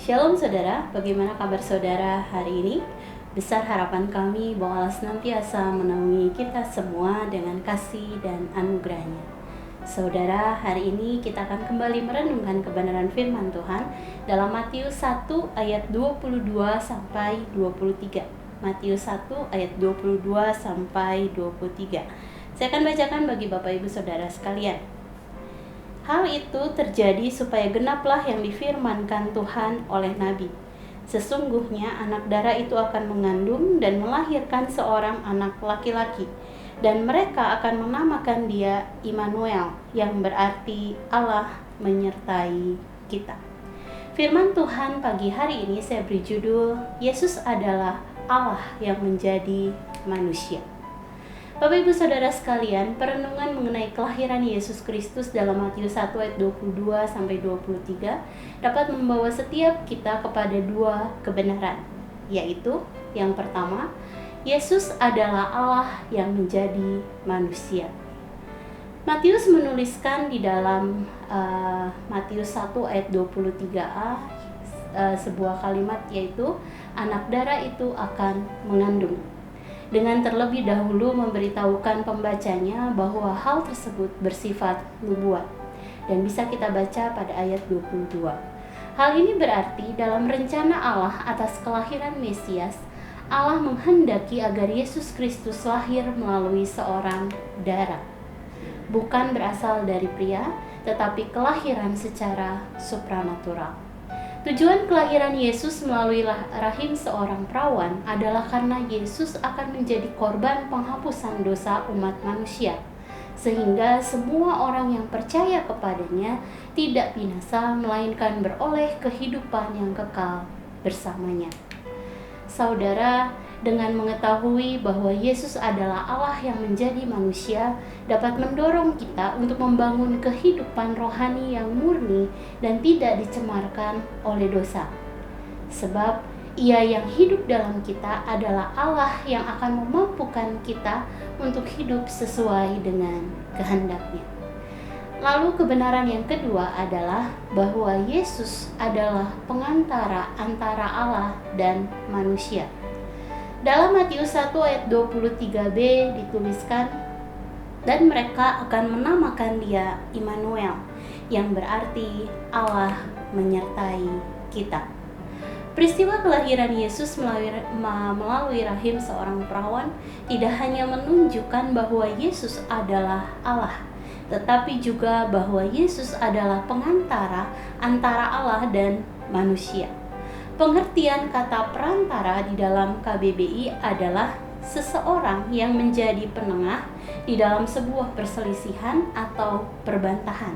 Shalom saudara, bagaimana kabar saudara hari ini? Besar harapan kami bahwa Allah senantiasa menaungi kita semua dengan kasih dan anugerahnya. Saudara, hari ini kita akan kembali merenungkan kebenaran firman Tuhan dalam Matius 1 ayat 22 sampai 23. Matius 1 ayat 22 sampai 23. Saya akan bacakan bagi Bapak Ibu Saudara sekalian. Hal itu terjadi supaya genaplah yang difirmankan Tuhan oleh Nabi. Sesungguhnya anak darah itu akan mengandung dan melahirkan seorang anak laki-laki, dan mereka akan menamakan dia Immanuel, yang berarti Allah menyertai kita. Firman Tuhan pagi hari ini saya beri judul, Yesus adalah Allah yang menjadi manusia. Bapak Ibu Saudara sekalian, perenungan mengenai kelahiran Yesus Kristus dalam Matius 1 ayat 22 sampai 23 dapat membawa setiap kita kepada dua kebenaran, yaitu yang pertama, Yesus adalah Allah yang menjadi manusia. Matius menuliskan di dalam Matius 1 ayat 23a sebuah kalimat, yaitu anak darah itu akan mengandung, dengan terlebih dahulu memberitahukan pembacanya bahwa hal tersebut bersifat nubuat, dan bisa kita baca pada ayat 22. Hal ini berarti dalam rencana Allah atas kelahiran Mesias, Allah menghendaki agar Yesus Kristus lahir melalui seorang darah, bukan berasal dari pria, tetapi kelahiran secara supranatural. Tujuan kelahiran Yesus melalui rahim seorang perawan adalah karena Yesus akan menjadi korban penghapusan dosa umat manusia, sehingga semua orang yang percaya kepadanya tidak binasa, melainkan beroleh kehidupan yang kekal bersamanya. Saudara, dengan mengetahui bahwa Yesus adalah Allah yang menjadi manusia, dapat mendorong kita untuk membangun kehidupan rohani yang murni dan tidak dicemarkan oleh dosa. Sebab Ia yang hidup dalam kita adalah Allah yang akan memampukan kita untuk hidup sesuai dengan kehendak-Nya. Lalu kebenaran yang kedua adalah bahwa Yesus adalah pengantara antara Allah dan manusia. Dalam Matius 1 ayat 23b dituliskan, dan mereka akan menamakan dia Immanuel, yang berarti Allah menyertai kita. Peristiwa kelahiran Yesus melalui rahim seorang perawan tidak hanya menunjukkan bahwa Yesus adalah Allah, tetapi juga bahwa Yesus adalah pengantara antara Allah dan manusia. Pengertian kata perantara di dalam KBBI adalah seseorang yang menjadi penengah di dalam sebuah perselisihan atau perbantahan.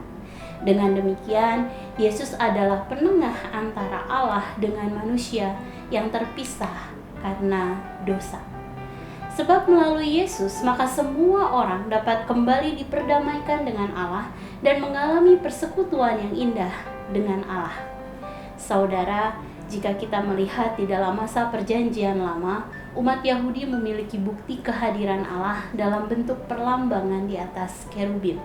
Dengan demikian, Yesus adalah penengah antara Allah dengan manusia yang terpisah karena dosa. Sebab melalui Yesus, maka semua orang dapat kembali diperdamaikan dengan Allah dan mengalami persekutuan yang indah dengan Allah. Saudara, jika kita melihat di dalam masa perjanjian lama, umat Yahudi memiliki bukti kehadiran Allah dalam bentuk perlambangan di atas kerubim.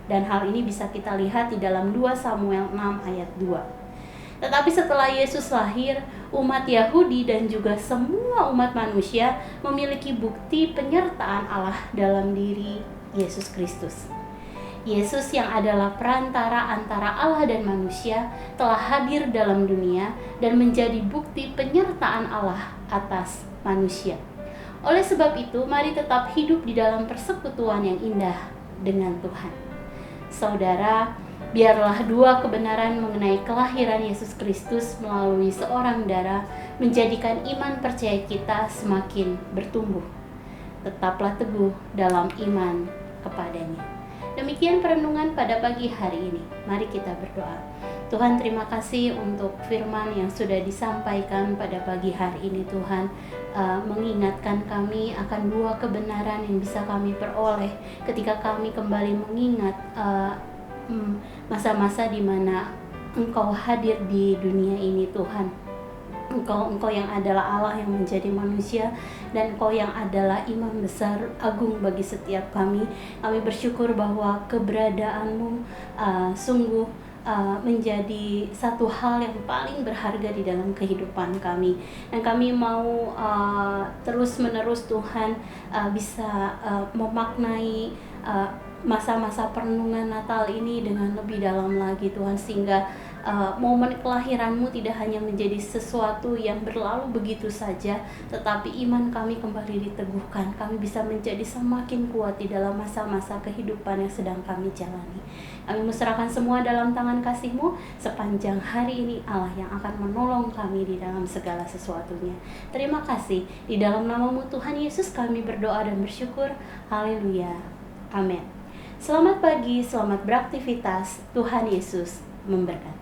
Dan hal ini bisa kita lihat di dalam 2 Samuel 6 ayat 2. Tetapi setelah Yesus lahir, umat Yahudi dan juga semua umat manusia memiliki bukti penyertaan Allah dalam diri Yesus Kristus. Yesus yang adalah perantara antara Allah dan manusia telah hadir dalam dunia dan menjadi bukti penyertaan Allah atas manusia. Oleh sebab itu, mari tetap hidup di dalam persekutuan yang indah dengan Tuhan. Saudara, biarlah dua kebenaran mengenai kelahiran Yesus Kristus melalui seorang darah menjadikan iman percaya kita semakin bertumbuh. Tetaplah teguh dalam iman kepadanya. Demikian perenungan pada pagi hari ini. Mari kita berdoa. Tuhan, terima kasih untuk firman yang sudah disampaikan pada pagi hari ini. Tuhan, mengingatkan kami akan dua kebenaran yang bisa kami peroleh ketika kami kembali mengingat masa-masa di mana Engkau hadir di dunia ini, Tuhan. Engkau yang adalah Allah yang menjadi manusia, dan Engkau yang adalah imam besar agung bagi setiap kami. Kami bersyukur bahwa keberadaanmu sungguh menjadi satu hal yang paling berharga di dalam kehidupan kami. Dan kami mau terus-menerus Tuhan bisa memaknai masa-masa perenungan Natal ini dengan lebih dalam lagi Tuhan, sehingga momen kelahiran-Mu tidak hanya menjadi sesuatu yang berlalu begitu saja, tetapi iman kami kembali diteguhkan. Kami bisa menjadi semakin kuat di dalam masa-masa kehidupan yang sedang kami jalani. Kami menyerahkan semua dalam tangan kasih-Mu sepanjang hari ini, Allah yang akan menolong kami di dalam segala sesuatunya. Terima kasih, di dalam nama-Mu Tuhan Yesus kami berdoa dan bersyukur. Haleluya. Amin. Selamat pagi, selamat beraktivitas. Tuhan Yesus memberkati.